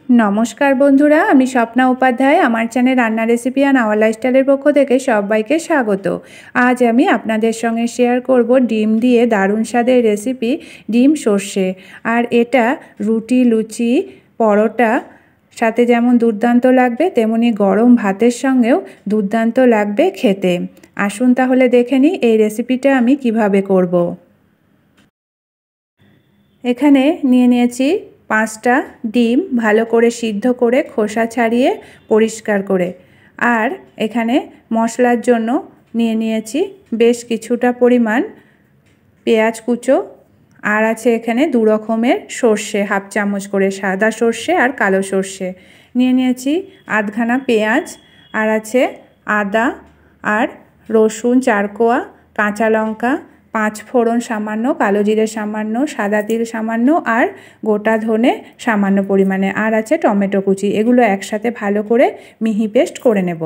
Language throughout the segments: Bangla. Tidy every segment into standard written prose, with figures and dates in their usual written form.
नमस्कार बंधुरा आमी स्वप्ना उपाध्याय आमार चैनल रान्ना रेसिपि एंड आवर लाइफस्टाइलेर पक्ष थेके सबाइके स्वागत। आज आमी आपनादेर संगे शेयर करब डिम दिए दारुण स्वादेर रेसिपि डिम सर्षे। और एटा रुटी लुचि परोटा साथे जेमन दुर्दान्त लागबे तेमनि गरम भातेर संगेও दुर्दान्त लागबे खेते। आसुन ताहले देखे निই এই রেসিপিটা আমি কিভাবে করব। এখানে নিয়ে নিয়েছি 5টা ডিম ভালো করে সিদ্ধ করে খোসা ছাড়িয়ে পরিষ্কার করে। আর এখানে মশলার জন্য নিয়ে নিয়েছি বেশ কিছুটা পরিমাণ পেঁয়াজ কুচো। আর আছে এখানে দু রকমের সরষে, হাফ চামচ করে সাদা সরষে আর কালো সরষে নিয়ে নিয়েছি। আধখানা পেঁয়াজ আর আছে আদা আর রসুন 4 কোয়া, কাঁচা লঙ্কা, 5 ফোড়ন সামান্য, কালো জিরে সামান্য, সাদা তিল সামান্য আর গোটা ধনে সামান্য পরিমাণে, আর আছে টমেটো কুচি। এগুলো একসাথে ভালো করে মিহি পেস্ট করে নেব।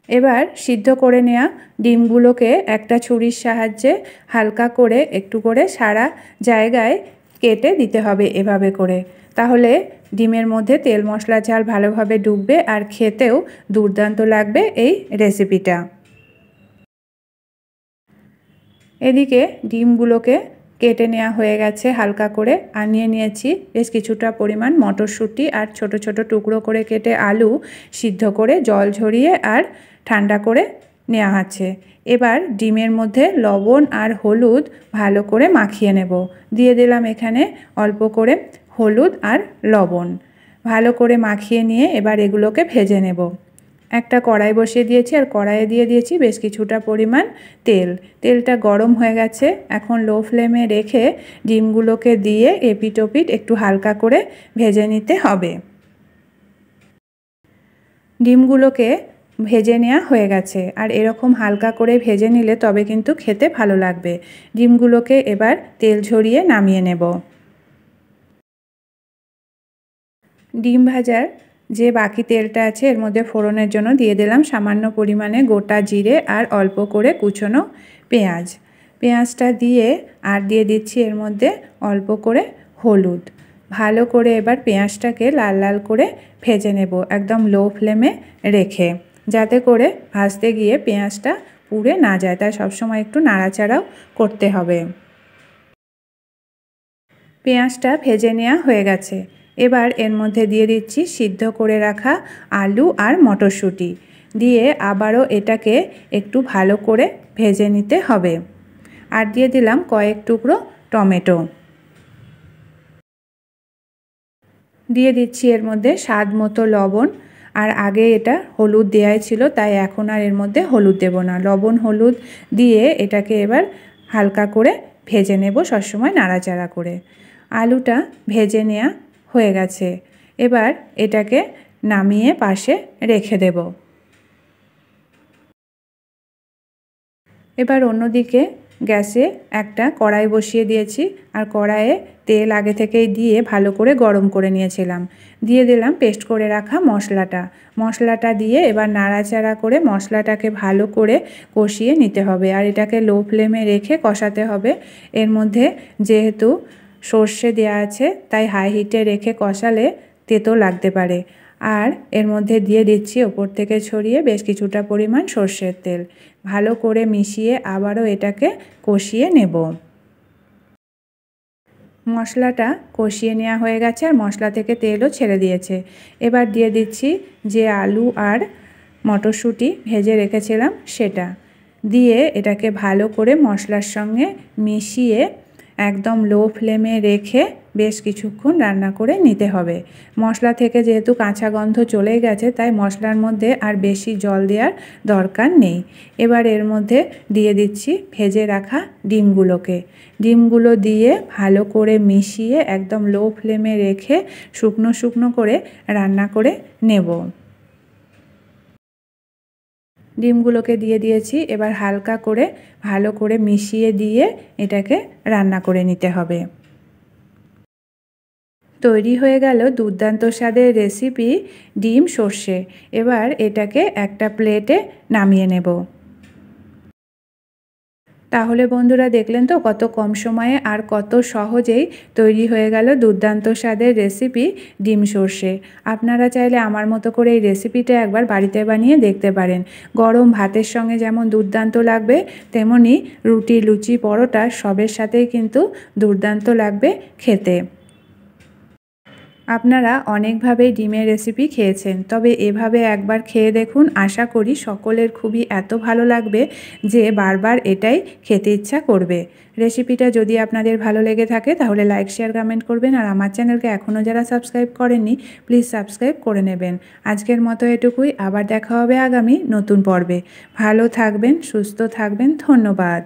এবার সিদ্ধ করে নেওয়া ডিমগুলোকে একটা ছুরির সাহায্যে হালকা করে একটু করে সারা জায়গায় কেটে দিতে হবে এভাবে করে। তাহলে ডিমের মধ্যে তেল মশলা ঝাল ভালোভাবে ঢুকবে আর খেতেও দুর্দান্ত লাগবে এই রেসিপিটা। এদিকে ডিমগুলোকে কেটে নেওয়া হয়ে গেছে হালকা করে। আর নিয়ে নিয়েছি বেশ কিছুটা পরিমাণ মটরশুঁটি আর ছোট ছোট টুকরো করে কেটে আলু সিদ্ধ করে জল ঝরিয়ে আর ঠান্ডা করে নেওয়া আছে। এবার ডিমের মধ্যে লবণ আর হলুদ ভালো করে মাখিয়ে নেব। দিয়ে দিলাম এখানে অল্প করে হলুদ আর লবণ। ভালো করে মাখিয়ে নিয়ে এবার এগুলোকে ভেজে নেব। একটা কড়াই বসিয়ে দিয়েছি আর কড়াইয়ে দিয়ে দিয়েছি বেশ কিছুটা পরিমাণ তেল। তেলটা গরম হয়ে গেছে। এখন লো ফ্লেমে রেখে ডিমগুলোকে দিয়ে এপিট ওপিট একটু হালকা করে ভেজে নিতে হবে। ডিমগুলোকে ভেজে নেওয়া হয়ে গেছে আর এরকম হালকা করে ভেজে নিলে তবে কিন্তু খেতে ভালো লাগবে। ডিমগুলোকে এবার তেল ঝরিয়ে নামিয়ে নেব। ডিম ভাজার যে বাকি তেলটা আছে এর মধ্যে ফোড়নের জন্য দিয়ে দিলাম সামান্য পরিমাণে গোটা জিরে আর অল্প করে কুচনো পেঁয়াজ। পেঁয়াজটা দিয়ে আর দিয়ে দিচ্ছি এর মধ্যে অল্প করে হলুদ। ভালো করে এবার পেঁয়াজটাকে লাল লাল করে ভেজে নেব একদম লো ফ্লেমে রেখে, যাতে করে ভাজতে গিয়ে পেঁয়াজটা পুড়ে না যায়। তাই সবসময় একটু নাড়াচাড়াও করতে হবে। পেঁয়াজটা ভেজে নেওয়া হয়ে গেছে। এবার এর মধ্যে দিয়ে দিচ্ছি সিদ্ধ করে রাখা আলু আর মটরশুঁটি দিয়ে আবারও এটাকে একটু ভালো করে ভেজে নিতে হবে। আর দিয়ে দিলাম কয়েক টুকরো টমেটো। দিয়ে দিচ্ছি এর মধ্যে স্বাদ মতো লবণ। আর আগে এটা হলুদ দেওয়াই ছিল, তাই এখন আর এর মধ্যে হলুদ দেব না। লবণ হলুদ দিয়ে এটাকে এবার হালকা করে ভেজে নেব সবসময় নাড়াচাড়া করে। আলুটা ভেজে নেওয়া হয়ে গেছে। এবার এটাকে নামিয়ে পাশে রেখে দেব। এবার অন্যদিকে গ্যাসে একটা কড়াই বসিয়ে দিয়েছি আর কড়াইয়ে তেল আগে থেকেই দিয়ে ভালো করে গরম করে নিয়েছিলাম। দিয়ে দিলাম পেস্ট করে রাখা মশলাটা দিয়ে এবার নাড়াচাড়া করে মশলাটাকে ভালো করে কষিয়ে নিতে হবে। আর এটাকে লো ফ্লেমে রেখে কষাতে হবে। এর মধ্যে যেহেতু সর্ষে দেওয়া আছে তাই হাই হিটে রেখে কষালে তেতো লাগতে পারে। আর এর মধ্যে দিয়ে দিচ্ছি ওপর থেকে ছড়িয়ে বেশ কিছুটা পরিমাণ সর্ষের তেল। ভালো করে মিশিয়ে আবারও এটাকে কষিয়ে নেব। মশলাটা কষিয়ে নেওয়া হয়ে গেছে আর মশলা থেকে তেলও ছেড়ে দিয়েছে। এবার দিয়ে দিচ্ছি যে আলু আর মটরশুঁটি ভেজে রেখেছিলাম সেটা দিয়ে এটাকে ভালো করে মশলার সঙ্গে মিশিয়ে একদম লো ফ্লেমে রেখে বেশ কিছুক্ষণ রান্না করে নিতে হবে। মশলা থেকে যেহেতু কাঁচা গন্ধ চলে গেছে তাই মশলার মধ্যে আর বেশি জল দেওয়ার দরকার নেই। এবার এর মধ্যে দিয়ে দিচ্ছি ভেজে রাখা ডিমগুলো দিয়ে ভালো করে মিশিয়ে একদম লো ফ্লেমে রেখে শুকনো শুকনো করে রান্না করে নেব। ডিমগুলোকে দিয়ে দিয়েছি। এবার হালকা করে ভালো করে মিশিয়ে দিয়ে এটাকে রান্না করে নিতে হবে। তৈরি হয়ে গেল দুর্দান্ত স্বাদের রেসিপি ডিম সর্ষে। এবার এটাকে একটা প্লেটে নামিয়ে নেব। তাহলে বন্ধুরা দেখলেন তো কত কম সময়ে আর কত সহজেই তৈরি হয়ে গেল দুর্দান্ত স্বাদের রেসিপি ডিম সর্ষে। আপনারা চাইলে আমার মতো করে এই রেসিপিটা একবার বাড়িতে বানিয়ে দেখতে পারেন। গরম ভাতের সঙ্গে যেমন দুর্দান্ত লাগবে, তেমনি রুটি, লুচি, পরোটা সবের সাথেই কিন্তু দুর্দান্ত লাগবে খেতে। আপনারা অনেকভাবেই ডিমের রেসিপি খেয়েছেন, তবে এভাবে একবার খেয়ে দেখুন। আশা করি সকলের খুবই এত ভালো লাগবে যে বারবার এটাই খেতে ইচ্ছা করবে। রেসিপিটা যদি আপনাদের ভালো লেগে থাকে তাহলে লাইক, শেয়ার, কমেন্ট করবেন। আর আমার চ্যানেলকে এখনও যারা সাবস্ক্রাইব করেননি প্লিজ সাবস্ক্রাইব করে নেবেন। আজকের মতো এটুকুই, আবার দেখা হবে আগামী নতুন পর্বে। ভালো থাকবেন, সুস্থ থাকবেন, ধন্যবাদ।